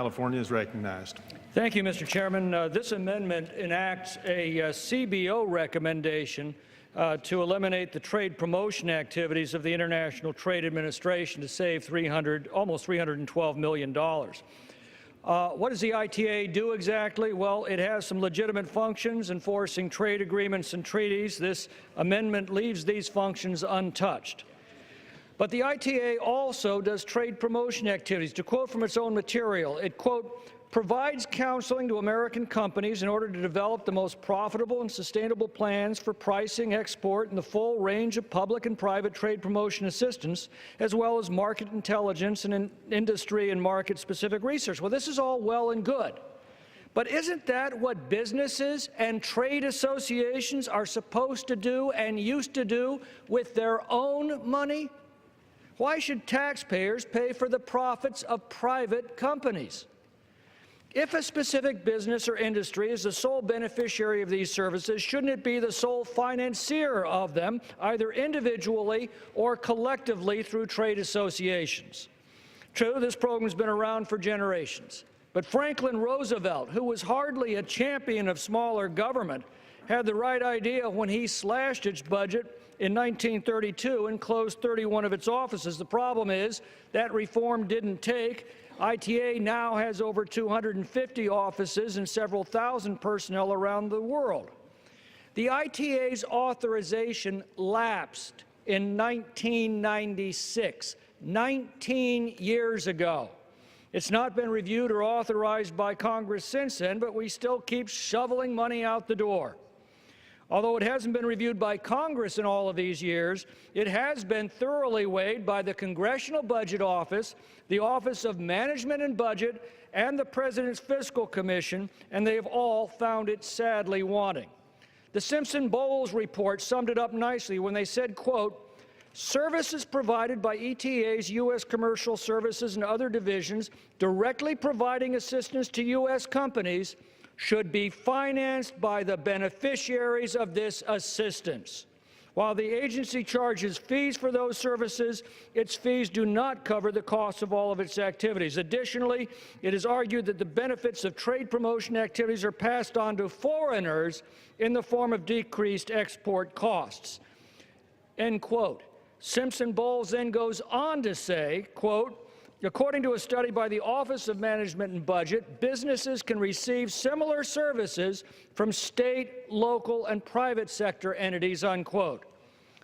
California is recognized. Thank you, Mr. Chairman. This amendment enacts a CBO recommendation to eliminate the trade promotion activities of the International Trade Administration to save almost $312 million. What does the ITA do exactly? Well, it has some legitimate functions enforcing trade agreements and treaties. This amendment leaves these functions untouched. But the ITA also does trade promotion activities. To quote from its own material, it, quote, provides counseling to American companies in order to develop the most profitable and sustainable plans for pricing, export, and the full range of public and private trade promotion assistance, as well as market intelligence and industry and market-specific research. Well, this is all well and good. But isn't that what businesses and trade associations are supposed to do and used to do with their own money? Why should taxpayers pay for the profits of private companies? If a specific business or industry is the sole beneficiary of these services, shouldn't it be the sole financier of them, either individually or collectively through trade associations? True, this program has been around for generations. But Franklin Roosevelt, who was hardly a champion of smaller government, had the right idea when he slashed its budget in 1932 and closed 31 of its offices. The problem is that reform didn't take. ITA now has over 250 offices and several thousand personnel around the world. The ITA's authorization lapsed in 1996, 19 years ago. It's not been reviewed or authorized by Congress since then, but we still keep shoveling money out the door. Although it hasn't been reviewed by Congress in all of these years, it has been thoroughly weighed by the Congressional Budget Office, the Office of Management and Budget, and the President's Fiscal Commission, and they have all found it sadly wanting. The Simpson-Bowles report summed it up nicely when they said, quote, services provided by ETA's U.S. Commercial Services and other divisions directly providing assistance to U.S. companies should be financed by the beneficiaries of this assistance. While the agency charges fees for those services, its fees do not cover the costs of all of its activities. Additionally, it is argued that the benefits of trade promotion activities are passed on to foreigners in the form of decreased export costs. End quote. Simpson-Bowles then goes on to say, quote, according to a study by the Office of Management and Budget, businesses can receive similar services from state, local, and private sector entities, unquote.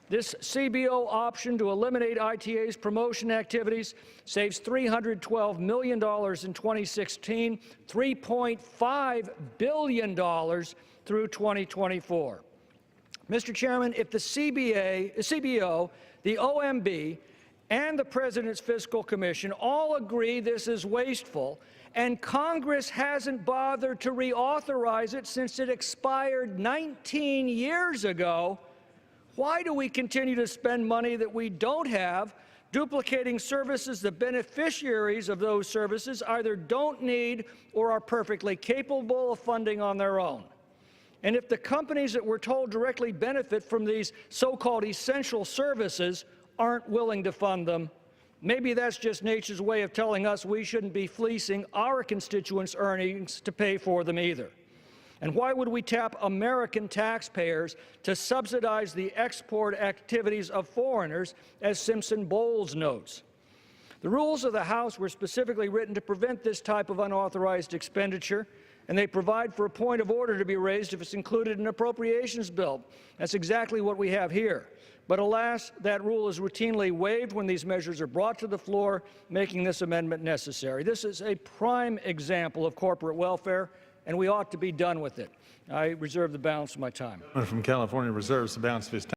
This CBO option to eliminate ITA's promotion activities saves $312 million in 2016, $3.5 billion through 2024. Mr. Chairman, if the CBO, the OMB, and the President's Fiscal Commission all agree this is wasteful, and Congress hasn't bothered to reauthorize it since it expired 19 years ago, why do we continue to spend money that we don't have, duplicating services the beneficiaries of those services either don't need or are perfectly capable of funding on their own? And if the companies that we're told directly benefit from these so-called essential services aren't willing to fund them, maybe that's just nature's way of telling us we shouldn't be fleecing our constituents' earnings to pay for them either. And why would we tap American taxpayers to subsidize the export activities of foreigners, as Simpson-Bowles notes? The rules of the House were specifically written to prevent this type of unauthorized expenditure, and they provide for a point of order to be raised if it's included in an appropriations bill. That's exactly what we have here. But alas, that rule is routinely waived when these measures are brought to the floor, making this amendment necessary. This is a prime example of corporate welfare, and we ought to be done with it. I reserve the balance of my time. From California reserves the balance of his time.